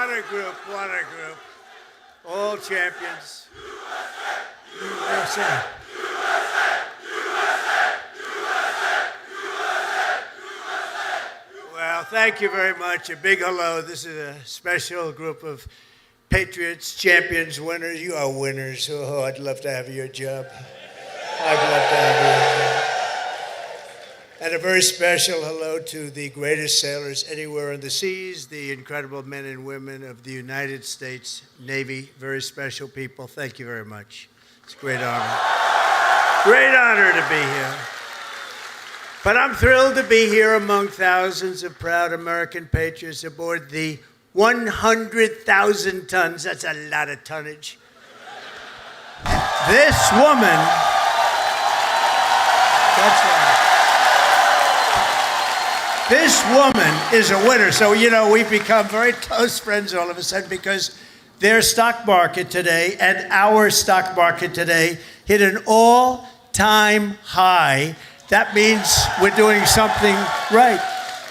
What a group, what a group. All champions. USA. Well, thank you very much. A big hello. This is a special group of patriots, champions, winners. You are winners. Oh, I'd love to have your job. I'd love to have your job. And a very special hello to the greatest sailors anywhere in the seas, the incredible men and women of the United States Navy. Very special people. Thank you very much. It's a great honor. Great honor to be here. But I'm thrilled to be here among thousands of proud American patriots aboard the 100,000 tons. That's a lot of tonnage. This woman, that's right. This woman is a winner. So, you know, we've become very close friends all of a sudden because their stock market today and our stock market today hit an all-time high. That means we're doing something right.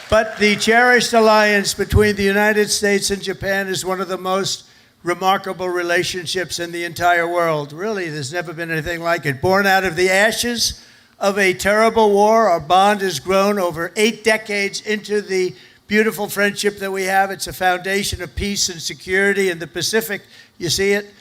But the cherished alliance between the United States and Japan is one of the most remarkable relationships in the entire world. Really, there's never been anything like it. Born out of the ashes of a terrible war, our bond has grown over 8 decades into the beautiful friendship that we have. It's a foundation of peace and security in the Pacific. You see it?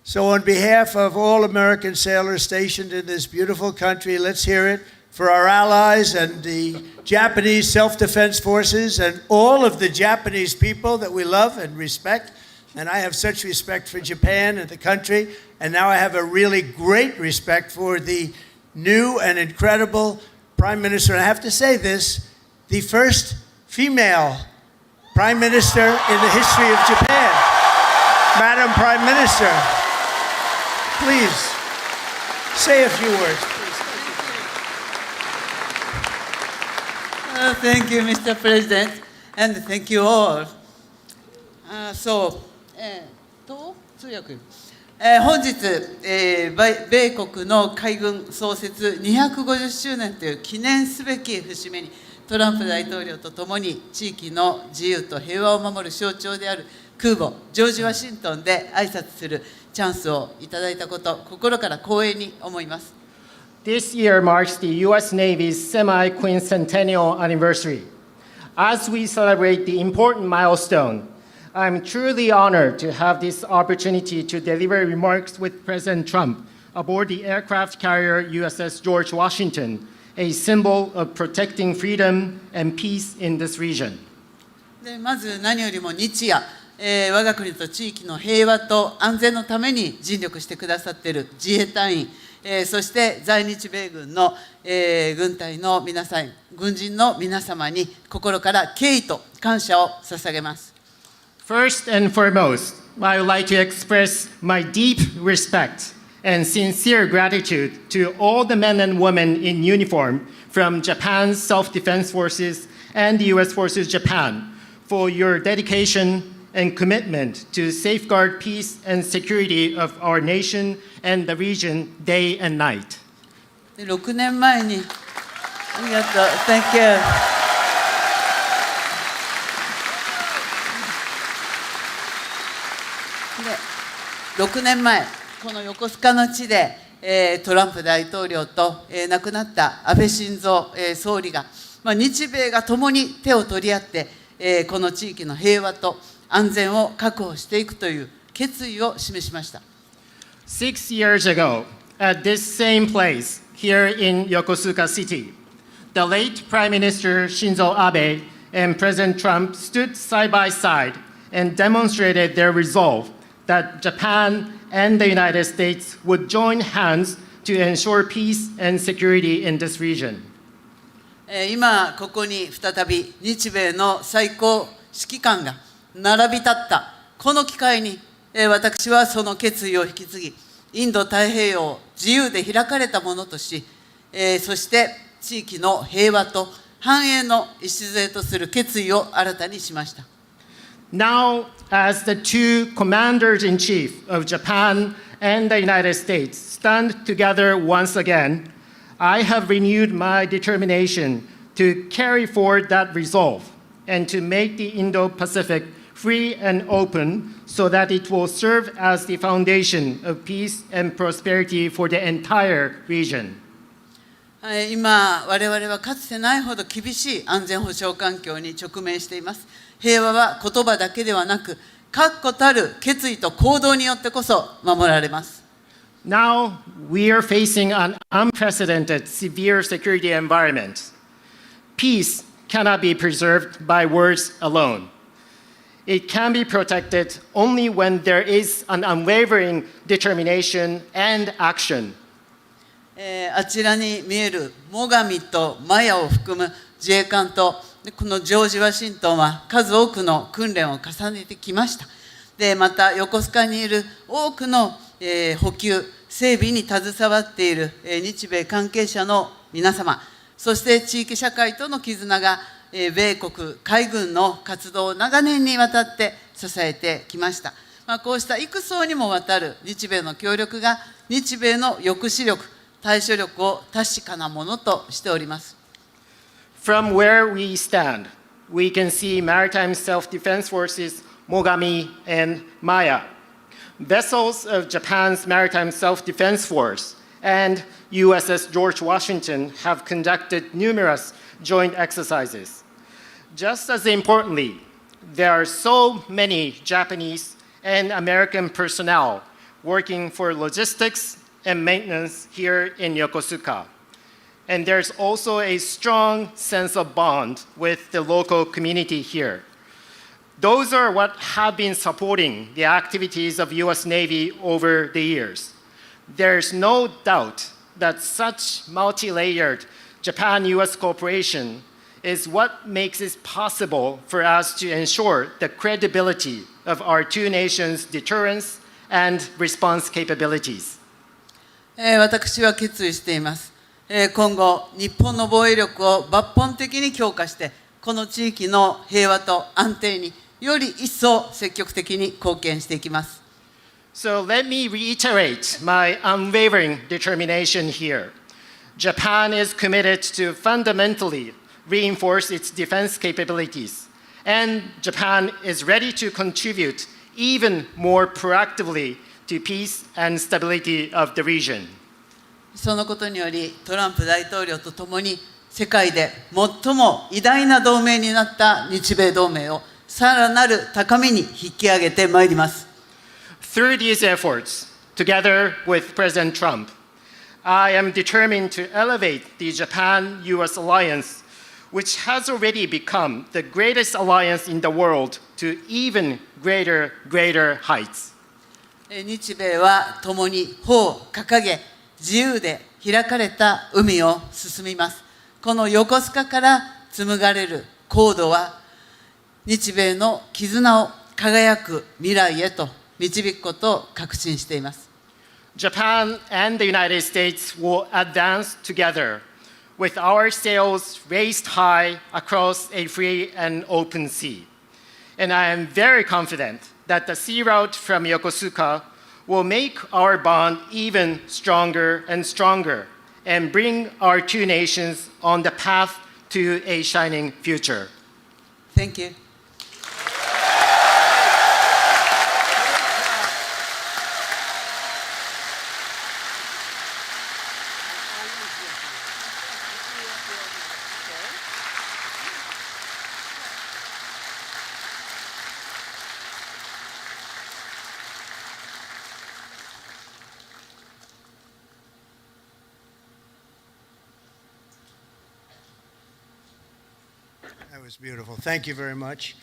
So on behalf of all American sailors stationed in this beautiful country, let's hear it for our allies and the Japanese self-defense forces and all of the Japanese people that we love and respect. And I have such respect for Japan and the country. And now I have a really great respect for the new and incredible Prime Minister. And I have to say this, the first female Prime Minister in the history of Japan. Madam Prime Minister, please say a few words. Thank you, Mr. President, and thank you all. 通訳。本日、米国の海軍創設250周年という記念すべき節目に、トランプ大統領とともに地域の自由と平和を守る象徴である空母ジョージ・ワシントンで挨拶するチャンスをいただいたこと、心から光栄に思います。This year marks the U.S. Navy's semi-quincentennial anniversary. As we celebrate the important milestone, I'm truly honored to have this opportunity to deliver remarks with President Trump aboard the aircraft carrier USS George Washington, a symbol of protecting freedom and peace in this region. でまず何よりも日夜、我が国と地域の平和と安全のために尽力してくださっている自衛隊員、そして在日米軍の、軍隊の皆さん、軍人の皆様に心から敬意と感謝を捧げます。First and foremost, I would like to express my deep respect and sincere gratitude to all the men and women in uniform from Japan's Self-Defense Forces and the U.S. Forces Japan for your dedication and commitment to safeguard peace and security of our nation and the region day and night. 6年前に、ありがとう、Thank you. 6年前、この横須賀の地で、トランプ大統領と、亡くなった安倍晋三、総理が、日米が共に手を取り合って、この地域の平和と安全を確保していくという決意を示しました。6 years ago, at this same place here in Yokosuka City, the late Prime Minister Shinzo Abe and President Trump stood side by side and demonstrated their resolve that Japan and the United States would join hands to ensure peace and security in this region. 今ここに再び日米の最高指揮官が並び立ったこの機会に、私はその決意を引き継ぎ、インド太平洋を自由で開かれたものとし、そして地域の平和と繁栄の礎とする決意を新たにしました。Now, as the two commanders-in-chief of Japan and the United States stand together once again, I have renewed my determination to carry forward that resolve and to make the Indo-Pacific free and open, so that it will serve as the foundation of peace and prosperity for the entire region. 今、我々はかつてないほど厳しい安全保障環境に直面しています。平和は言葉だけではなく、確固たる決意と行動によってこそ守られます。Now we are facing an unprecedented severe security environment. Peace cannot be preserved by words alone. It can be protected only when there is an unwavering determination and action. あちらに見える最上とマヤを含む自衛官とこのジョージ・ワシントンは数多くの訓練を重ねてきました。でまた横須賀にいる多くの、補給整備に携わっている、日米関係者の皆様、そして地域社会との絆が、米国海軍の活動を長年にわたって支えてきました。こうした幾層にもわたる日米の協力が日米の抑止力対処力を確かなものとしております。From where we stand, we can see maritime self-defense forces Mogami and Maya, vessels of Japan's maritime self-defense force, and USS George Washington have conducted numerous joint exercises. Just as importantly, there are so many Japanese and American personnel working for logistics and maintenance here in Yokosuka. And there's also a strong sense of bond with the local community here. Those are what have been supporting the activities of US Navy over the years. There's no doubt that such multi-layered Japan-US cooperation is what makes it possible for us to ensure the credibility of our two nations' deterrence and response capabilities. 私は決意しています。今後、日本の防衛力を抜本的に強化して、この地域の平和と安定により一層積極的に貢献していきます。So let me reiterate my unwavering determination here. Japan is committed to fundamentally reinforce its defense capabilities, and Japan is ready to contribute even more proactively to peace and stability of the region. そのことにより、トランプ大統領とともに世界で最も偉大な同盟になった日米同盟をさらなる高みに引き上げてまいります。Through these efforts, together with President Trump, I am determined to elevate the Japan-US alliance, which has already become the greatest alliance in the world, to even greater heights. 日米は共に帆を掲げ、自由で開かれた海を進みます。この横須賀から紡がれる航路は、日米の絆を輝く未来へと導くことを確信しています。Japan and the United States will advance together with our sails raised high across a free and open sea. And I am very confident that the sea route from Yokosuka will make our bond even stronger and bring our two nations on the path to a shining future. Thank you. That was beautiful. Thank you very much.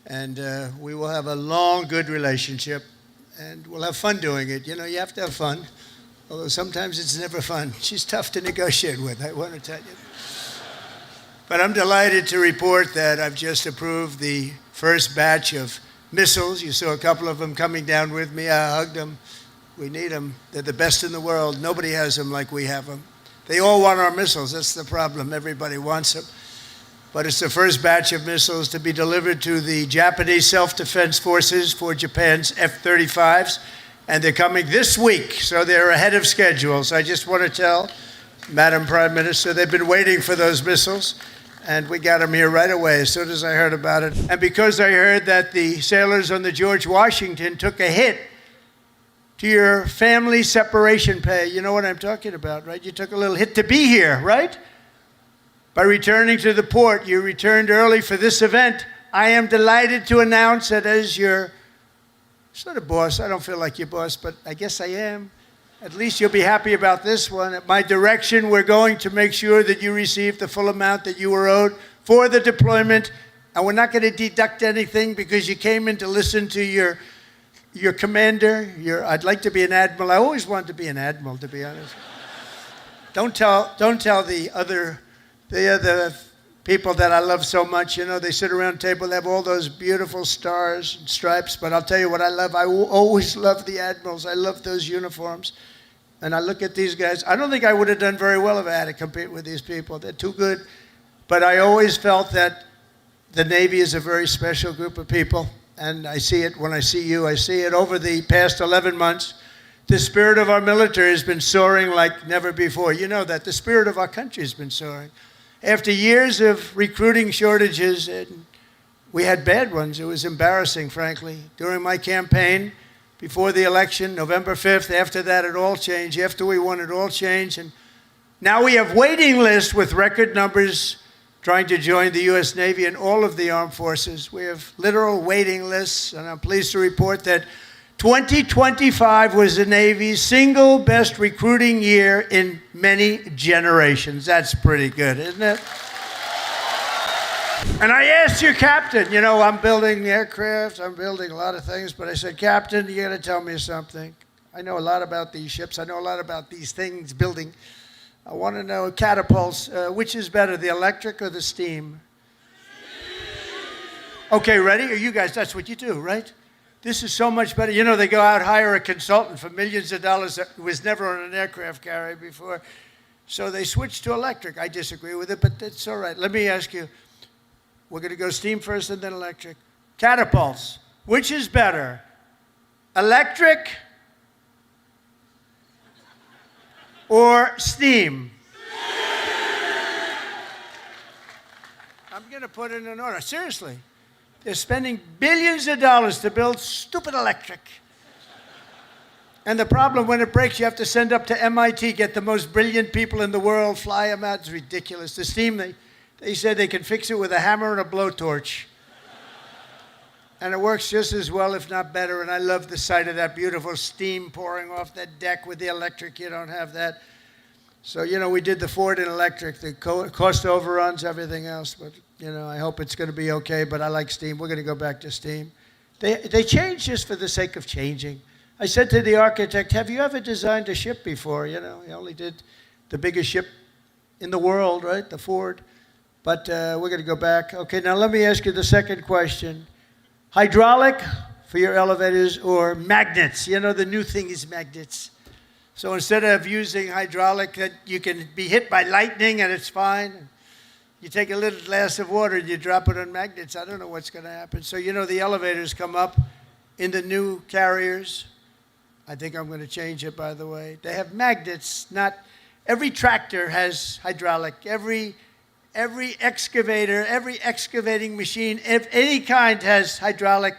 And we will have a long, good relationship, and we'll have fun doing it. You know, you have to have fun, although sometimes it's never fun. She's tough to negotiate with, I want to tell you. But I'm delighted to report that I've just approved the first batch of missiles. You saw a couple of them coming down with me. I hugged them. We need them. They're the best in the world. Nobody has them like we have them. They all want our missiles. That's the problem. Everybody wants them. But it's the first batch of missiles to be delivered to the Japanese self-defense forces for Japan's F-35s, and they're coming this week, so they're ahead of schedule. So I just want to tell Madam Prime Minister, they've been waiting for those missiles, And we got him here right away as soon as I heard about it. And because I heard that the sailors on the George Washington took a hit to your family separation pay, you know what I'm talking about, right? You took a little hit to be here, right? By returning to the port, you returned early for this event. I am delighted to announce that as your sort of boss, I don't feel like your boss, but I guess I am. At least you'll be happy about this one. At my direction, we're going to make sure that you receive the full amount that you were owed for the deployment. And we're not going to deduct anything because you came in to listen to your commander. I'd like to be an admiral. I always wanted to be an admiral, to be honest. Don't tell the other people that I love so much. You know, they sit around the table, they have all those beautiful stars and stripes. But I'll tell you what I love. I always love the admirals. I love those uniforms. And I look at these guys. I don't think I would have done very well if I had to compete with these people. They're too good. But I always felt that the Navy is a very special group of people. And I see it when I see you. I see it over the past 11 months. The spirit of our military has been soaring like never before. You know that. The spirit of our country has been soaring. After years of recruiting shortages, and we had bad ones. It was embarrassing, frankly. During my campaign, before the election, November 5th, after that, it all changed. After we won, it all changed. And now we have waiting lists with record numbers trying to join the U.S. Navy and all of the armed forces. We have literal waiting lists, and I'm pleased to report that 2025 was the Navy's single best recruiting year in many generations. That's pretty good, isn't it? And I asked your captain, you know, I'm building aircraft, I'm building a lot of things, but I said, Captain, you gotta tell me something. I know a lot about these ships, I know a lot about these things building. I wanna know, catapults, which is better, the electric or the steam? Okay, ready? Are you guys, that's what you do, right? This is so much better. You know, they go out, hire a consultant for millions of dollars that was never on an aircraft carrier before. So they switched to electric. I disagree with it, but it's all right. Let me ask you, we're going to go steam first and then electric. Catapults, which is better, electric or steam? I'm going to put it in order. Seriously. They're spending billions of dollars to build stupid electric. And the problem, when it breaks, you have to send up to MIT, get the most brilliant people in the world, fly them out. It's ridiculous. The steam, they said they can fix it with a hammer and a blowtorch. And it works just as well, if not better. And I love the sight of that beautiful steam pouring off that deck. With the electric, you don't have that. So, you know, we did the Ford in electric, the cost overruns, everything else. But, you know, I hope it's going to be okay, but I like steam. We're going to go back to steam. They changed just for the sake of changing. I said to the architect, have you ever designed a ship before? You know, he only did the biggest ship in the world, right, the Ford. But we're going to go back. Okay, now let me ask you the second question. Hydraulic for your elevators or magnets? You know, the new thing is magnets. So instead of using hydraulic, you can be hit by lightning and it's fine. You take a little glass of water and you drop it on magnets. I don't know what's going to happen. So, you know, the elevators come up in the new carriers. I think I'm going to change it, by the way. They have magnets. Not every tractor has hydraulic. Every excavator, every excavating machine of any kind has hydraulic.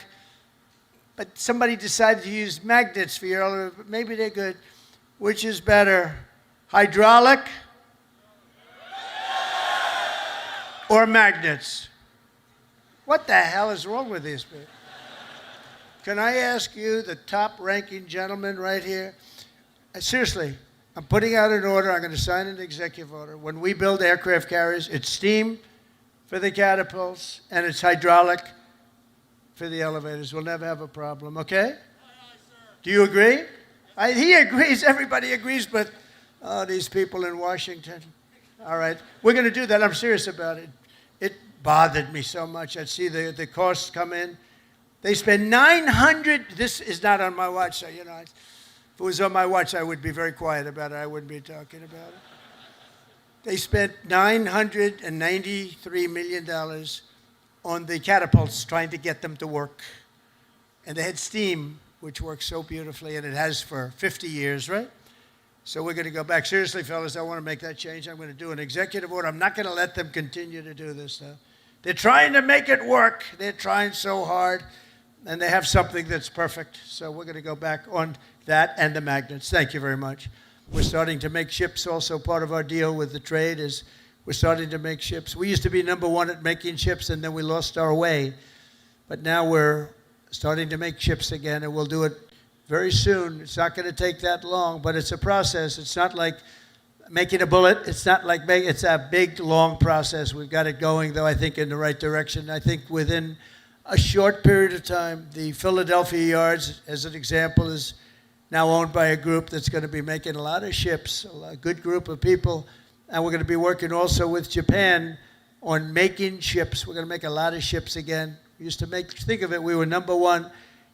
But somebody decided to use magnets for your elevator. Maybe they're good. Which is better, hydraulic or magnets? What the hell is wrong with these people? Can I ask you, the top-ranking gentleman right here? Seriously, I'm putting out an order. I'm going to sign an executive order. When we build aircraft carriers, it's steam for the catapults and it's hydraulic for the elevators. We'll never have a problem, okay? Do you agree? He agrees, everybody agrees, but these people in Washington. All right, we're going to do that. I'm serious about it. It bothered me so much. I'd see the costs come in. They spend $900, this is not on my watch, so, you know, if it was on my watch, I would be very quiet about it. I wouldn't be talking about it. They spent $993 million on the catapults, trying to get them to work. And they had steam, which works so beautifully, and it has for 50 years, right? So we're going to go back. Seriously, fellas, I want to make that change. I'm going to do an executive order. I'm not going to let them continue to do this stuff. They're trying to make it work. They're trying so hard, and they have something that's perfect. So we're going to go back on that and the magnets. Thank you very much. We're starting to make ships. Also, part of our deal with the trade is we're starting to make ships. We used to be number one at making ships, and then we lost our way. But now we're starting to make ships again, and we'll do it very soon. It's not going to take that long, but it's a process. It's not like making a bullet. It's not like it's a big, long process. We've got it going, though, I think, in the right direction. I think within a short period of time, the Philadelphia yards, as an example, is now owned by a group that's going to be making a lot of ships, a good group of people. And we're going to be working also with Japan on making ships. We're going to make a lot of ships again. We used to think of it, we were number one.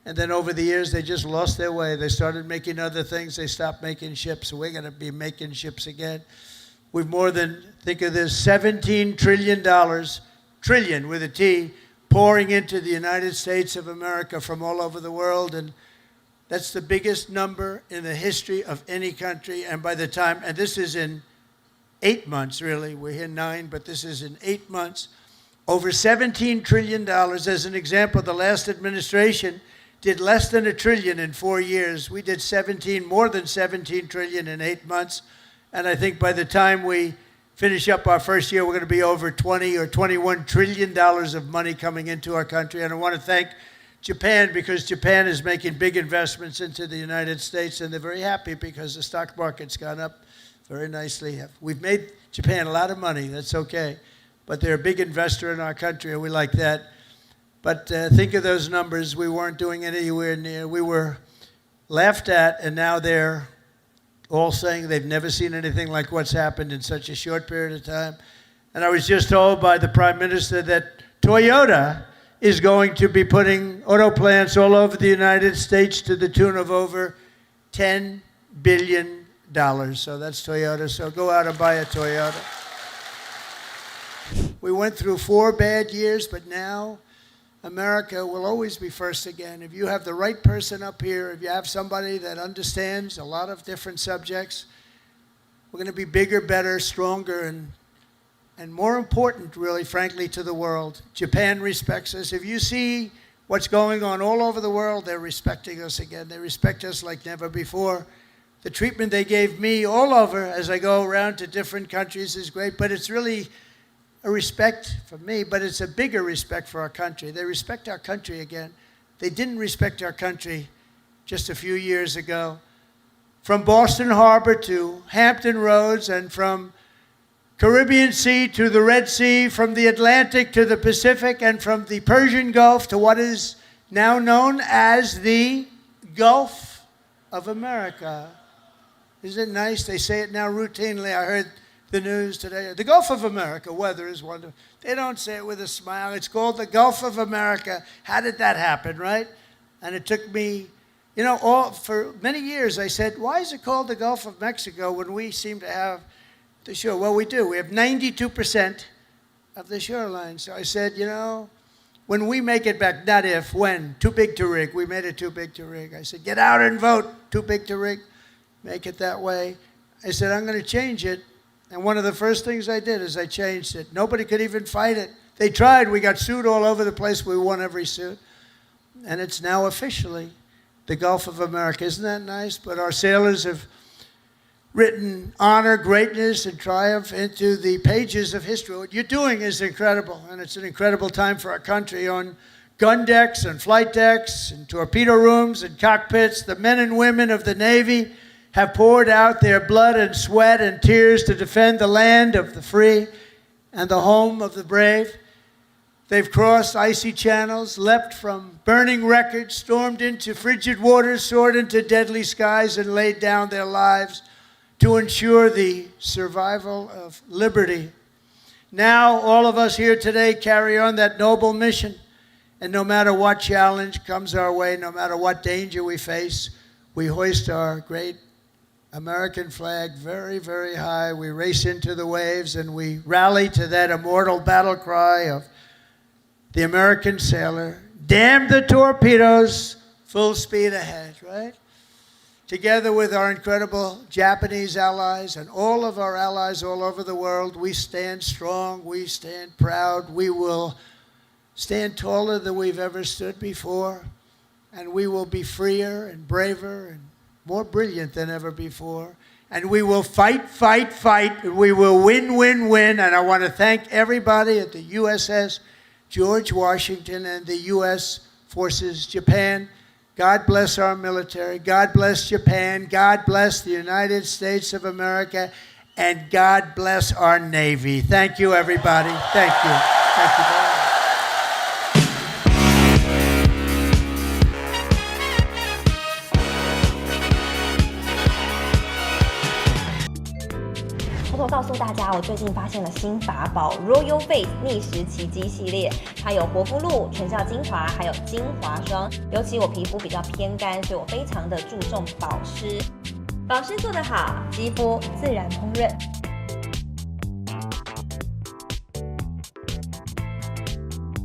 And then over the years, they just lost their way. They started making other things. They stopped making ships. So we're going to be making ships again. We've more than, think of this, $17 trillion, trillion with a T, pouring into the United States of America from all over the world. And that's the biggest number in the history of any country. And by the time, and this is in 8 months, really. We're here 9, but this is in 8 months. Over $17 trillion. As an example, the last administration did less than $1 trillion in 4 years. We did more than 17 trillion in 8 months. And I think by the time we finish up our first year, we're going to be over 20 or $21 trillion of money coming into our country. And I want to thank Japan, because Japan is making big investments into the United States, and they're very happy because the stock market's gone up very nicely. We've made Japan a lot of money. That's okay. But they're a big investor in our country, and we like that. But think of those numbers. We weren't doing anywhere near. We were laughed at, and now they're all saying they've never seen anything like what's happened in such a short period of time. And I was just told by the Prime Minister that Toyota is going to be putting auto plants all over the United States to the tune of over $10 billion. So that's Toyota. So go out and buy a Toyota. We went through 4 bad years, but now America will always be first again. If you have the right person up here, if you have somebody that understands a lot of different subjects, we're going to be bigger, better, stronger, and more important, really, frankly, to the world. Japan respects us. If you see what's going on all over the world, they're respecting us again. They respect us like never before. The treatment they gave me all over as I go around to different countries is great, but it's really a respect for me, but it's a bigger respect for our country. They respect our country again. They didn't respect our country just a few years ago. From Boston Harbor to Hampton Roads, and from Caribbean Sea to the Red Sea, from the Atlantic to the Pacific, and from the Persian Gulf to what is now known as the Gulf of America. Isn't it nice? They say it now routinely. I heard the news today. The Gulf of America, weather is wonderful. They don't say it with a smile. It's called the Gulf of America. How did that happen, right? And it took me, for many years I said, why is it called the Gulf of Mexico when we seem to have the shore? Well, we do. We have 92% of the shoreline. So I said, when we make it back, not if, when, too big to rig. We made it too big to rig. I said, get out and vote. Too big to rig. Make it that way. I said, I'm going to change it. And one of the first things I did is I changed it. Nobody could even fight it. They tried. We got sued all over the place. We won every suit. And it's now officially the Gulf of America. Isn't that nice? But our sailors have written honor, greatness, and triumph into the pages of history. What you're doing is incredible, and it's an incredible time for our country. On gun decks and flight decks and torpedo rooms and cockpits, the men and women of the Navy have poured out their blood and sweat and tears to defend the land of the free and the home of the brave. They've crossed icy channels, leapt from burning wreckage, stormed into frigid waters, soared into deadly skies, and laid down their lives to ensure the survival of liberty. Now, all of us here today carry on that noble mission, and no matter what challenge comes our way, no matter what danger we face, we hoist our great American flag very, very high. We race into the waves, and we rally to that immortal battle cry of the American sailor, damn the torpedoes, full speed ahead, right? Together with our incredible Japanese allies and all of our allies all over the world, we stand strong, we stand proud, we will stand taller than we've ever stood before, and we will be freer and braver and more brilliant than ever before. And we will fight, fight, fight, and we will win, win, win. And I want to thank everybody at the USS George Washington and the U.S. Forces Japan. God bless our military. God bless Japan. God bless the United States of America. And God bless our Navy. Thank you, everybody. Thank you. Thank you very much. 偷告诉大家，我最近发现了新法宝 Royal Face 逆时奇迹系列，它有活肤露、全效精华，还有精华霜。尤其我皮肤比较偏干，所以我非常的注重保湿。保湿做得好，肌肤自然烹润。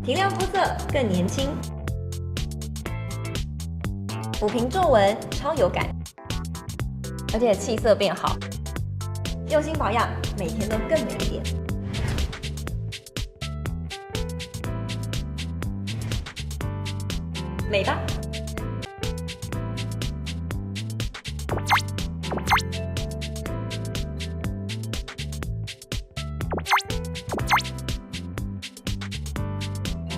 提亮肤色更年轻，抚平皱纹超有感，而且气色变好。 用心保养，每天都更美一点。美吧。